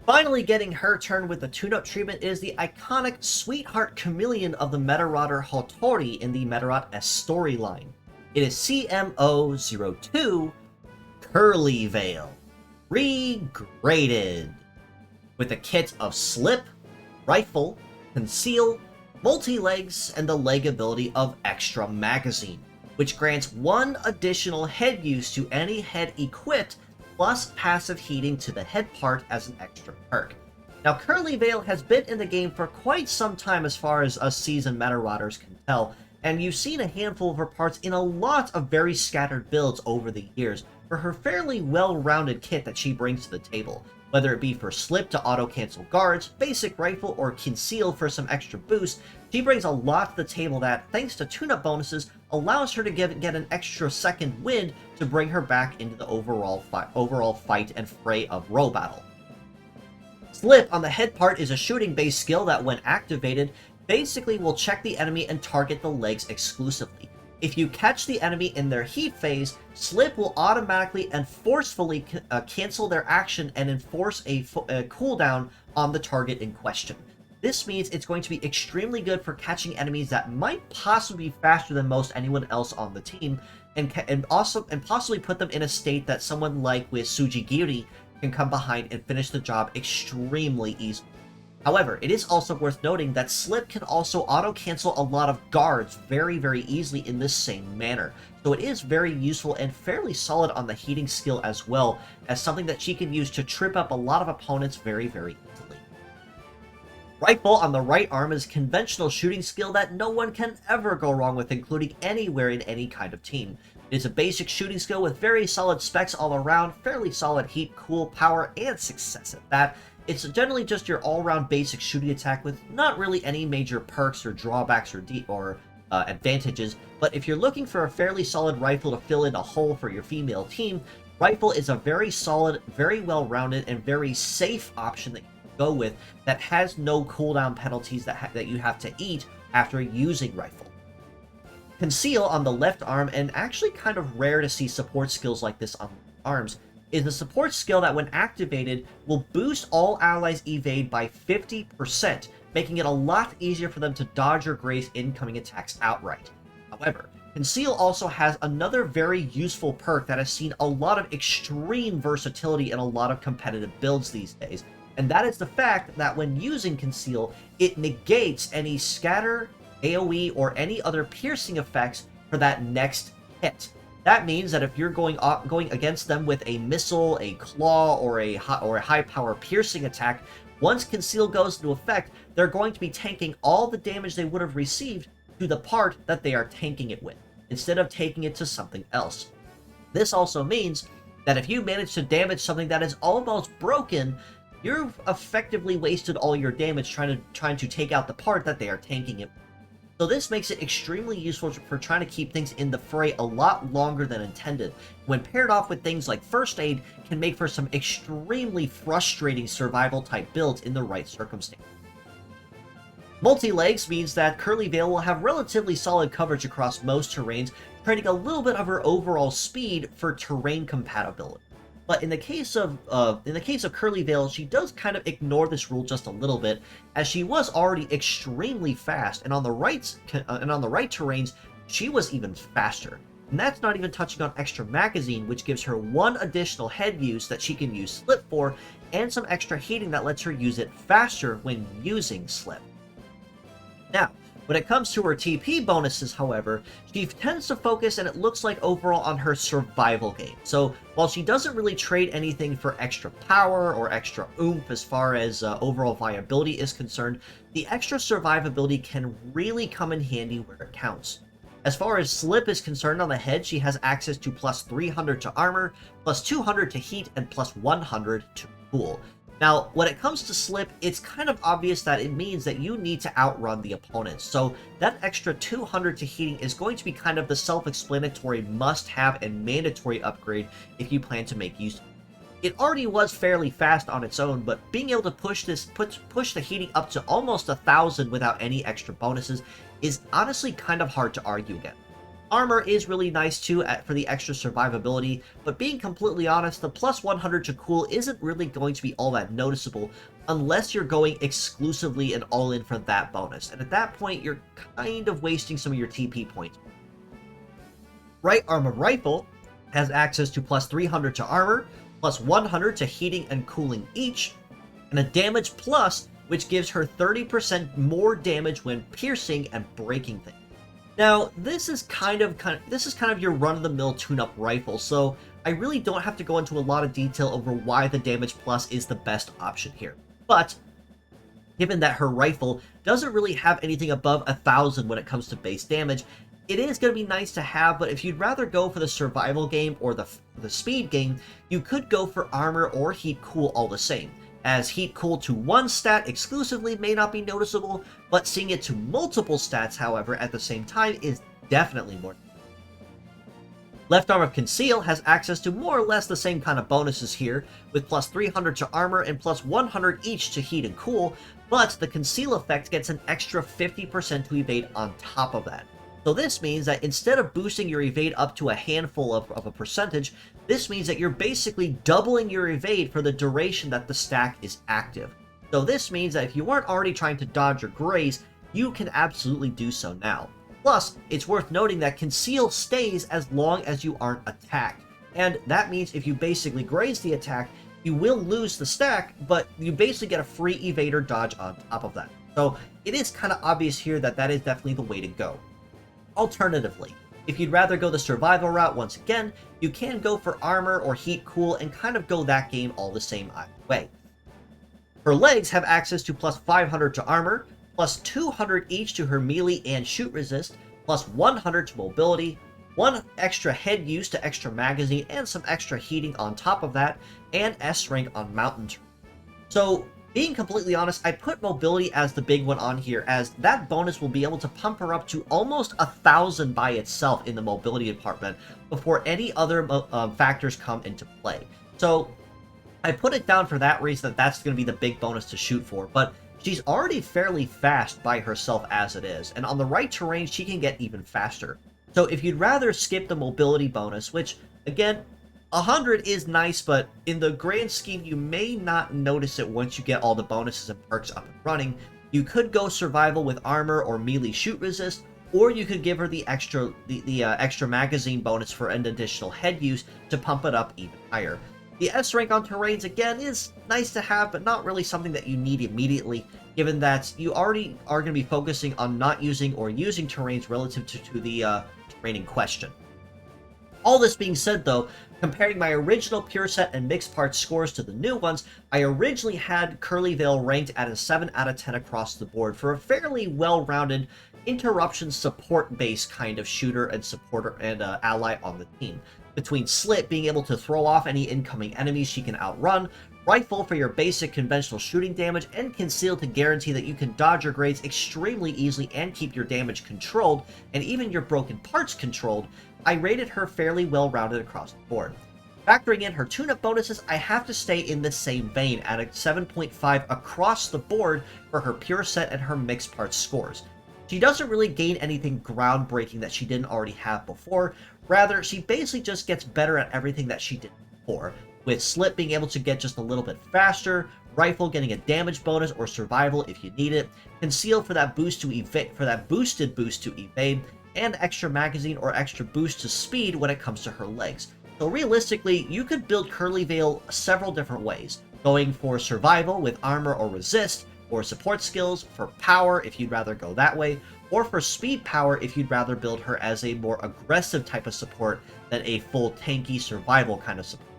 Finally getting her turn with the tune-up treatment is the iconic Sweetheart Chameleon of the Medarotter Hotori in the Medarot S storyline. It is CMO02 Curly Veil, REGRADED, with a kit of Slip, Rifle, Conceal, Multi-Legs, and the leg ability of Extra Magazine, which grants one additional head use to any head equipped, plus passive heating to the head part as an extra perk. Now, Curly Veil has been in the game for quite some time as far as us seasoned Medarotters can tell, and you've seen a handful of her parts in a lot of very scattered builds over the years for her fairly well-rounded kit that she brings to the table, whether it be for Slip to auto-cancel guards, Basic Rifle, or Conceal for some extra boost. She brings a lot to the table that, thanks to tune-up bonuses, allows her to get an extra second wind to bring her back into the overall fight and fray of Robattle. Slip on the head part is a shooting-based skill that, when activated, basically will check the enemy and target the legs exclusively. If you catch the enemy in their heat phase, Slip will automatically and forcefully cancel their action and enforce a cooldown on the target in question. This means it's going to be extremely good for catching enemies that might possibly be faster than most anyone else on the team, and possibly put them in a state that someone like with Sujigiri can come behind and finish the job extremely easily. However, it is also worth noting that Slip can also auto-cancel a lot of guards very, very easily in this same manner, so it is very useful and fairly solid on the heating skill as well, as something that she can use to trip up a lot of opponents very, very easily. Rifle on the right arm is a conventional shooting skill that no one can ever go wrong with, including anywhere in any kind of team. It is a basic shooting skill with very solid specs all around, fairly solid heat, cool, power, and success at that. It's generally just your all-around basic shooting attack with not really any major perks or drawbacks or advantages, but if you're looking for a fairly solid rifle to fill in a hole for your female team, Rifle is a very solid, very well-rounded, and very safe option that you can go with that has no cooldown penalties that you have to eat after using Rifle. Conceal on the left arm, and actually kind of rare to see support skills like this on arms, is a support skill that, when activated, will boost all allies' evade by 50%, making it a lot easier for them to dodge or graze incoming attacks outright. However, Conceal also has another very useful perk that has seen a lot of extreme versatility in a lot of competitive builds these days, and that is the fact that when using Conceal, it negates any scatter, AoE, or any other piercing effects for that next hit. That means that if you're going against them with a missile, a claw, or a high power piercing attack, once Conceal goes into effect, they're going to be tanking all the damage they would have received to the part that they are tanking it with, instead of taking it to something else. This also means that if you manage to damage something that is almost broken, you've effectively wasted all your damage trying to take out the part that they are tanking it with. So this makes it extremely useful for trying to keep things in the fray a lot longer than intended. When paired off with things like First Aid, can make for some extremely frustrating survival type builds in the right circumstances. Multi-legs means that Curly Veil will have relatively solid coverage across most terrains, trading a little bit of her overall speed for terrain compatibility. But in the case of Curly Veil, she does kind of ignore this rule just a little bit, as she was already extremely fast, and on the right terrains, she was even faster. And that's not even touching on Extra Magazine, which gives her one additional head use that she can use Slip for, and some extra heating that lets her use it faster when using Slip. Now, when it comes to her TP bonuses, however, she tends to focus, and it looks like overall, on her survival game. So while she doesn't really trade anything for extra power or extra oomph as far as overall viability is concerned, the extra survivability can really come in handy where it counts. As far as Slip is concerned, on the head, she has access to plus 300 to armor, plus 200 to heat, and plus 100 to cool. Now, when it comes to Slip, it's kind of obvious that it means that you need to outrun the opponents, so that extra 200 to heating is going to be kind of the self-explanatory must-have and mandatory upgrade if you plan to make use of it. It already was fairly fast on its own, but being able to push the heating up to almost 1,000 without any extra bonuses is honestly kind of hard to argue against. Armor is really nice too for the extra survivability, but being completely honest, the plus 100 to cool isn't really going to be all that noticeable unless you're going exclusively and all in for that bonus, and at that point you're kind of wasting some of your TP points. Right Armored Rifle has access to plus 300 to armor, plus 100 to heating and cooling each, and a damage plus, which gives her 30% more damage when piercing and breaking things. Now, this is kind of your run-of-the-mill tune-up rifle, so I really don't have to go into a lot of detail over why the damage plus is the best option here. But given that her rifle doesn't really have anything above 1,000 when it comes to base damage, it is going to be nice to have, but if you'd rather go for the survival game or the speed game, you could go for armor or heat cool all the same, as heat cool to one stat exclusively may not be noticeable, but seeing it to multiple stats, however, at the same time is definitely more. Left arm of Conceal has access to more or less the same kind of bonuses here, with plus 300 to armor and plus 100 each to heat and cool, but the Conceal effect gets an extra 50% to evade on top of that. So this means that instead of boosting your evade up to a handful of a percentage, this means that you're basically doubling your evade for the duration that the stack is active. So this means that if you weren't already trying to dodge or graze, you can absolutely do so now. Plus, it's worth noting that Conceal stays as long as you aren't attacked. And that means if you basically graze the attack, you will lose the stack, but you basically get a free evade or dodge on top of that. So it is kind of obvious here that that is definitely the way to go. Alternatively, if you'd rather go the survival route once again, you can go for armor or heat cool and kind of go that game all the same either way. Her legs have access to plus 500 to armor, plus 200 each to her melee and shoot resist, plus 100 to mobility, 1 extra head use to extra magazine and some extra heating on top of that, and S rank on mountain terrain. So, being completely honest, I put mobility as the big one on here, as that bonus will be able to pump her up to almost 1,000 by itself in the mobility department before any other factors come into play. So I put it down for that reason, that's going to be the big bonus to shoot for, but she's already fairly fast by herself as it is, and on the right terrain she can get even faster. So if you'd rather skip the mobility bonus, which, again, 100 is nice, but in the grand scheme, you may not notice it once you get all the bonuses and perks up and running. You could go survival with armor or melee shoot resist, or you could give her the extra magazine bonus for an additional head use to pump it up even higher. The S rank on terrains, again, is nice to have, but not really something that you need immediately, given that you already are going to be focusing on not using or using terrains relative to the terrain in question. All this being said, though, comparing my original pure set and mixed parts scores to the new ones, I originally had Curly Veil ranked at a 7 out of 10 across the board for a fairly well-rounded interruption support-based kind of shooter and supporter and ally on the team. Between Slit being able to throw off any incoming enemies she can outrun, Rifle for your basic conventional shooting damage, and Conceal to guarantee that you can dodge your grades extremely easily and keep your damage controlled, and even your broken parts controlled, I rated her fairly well-rounded across the board. Factoring in her tune-up bonuses, I have to stay in the same vein at a 7.5 across the board for her pure set and her mixed parts scores. She doesn't really gain anything groundbreaking that she didn't already have before, rather she basically just gets better at everything that she did before, with Slit being able to get just a little bit faster, Rifle getting a damage bonus or survival if you need it, Conceal for that boost to evade, for that boosted boost to evade, and extra magazine or extra boost to speed when it comes to her legs. So realistically, you could build Curly Veil several different ways, going for survival with armor or resist, or support skills, for power if you'd rather go that way, or for speed power if you'd rather build her as a more aggressive type of support than a full tanky survival kind of support.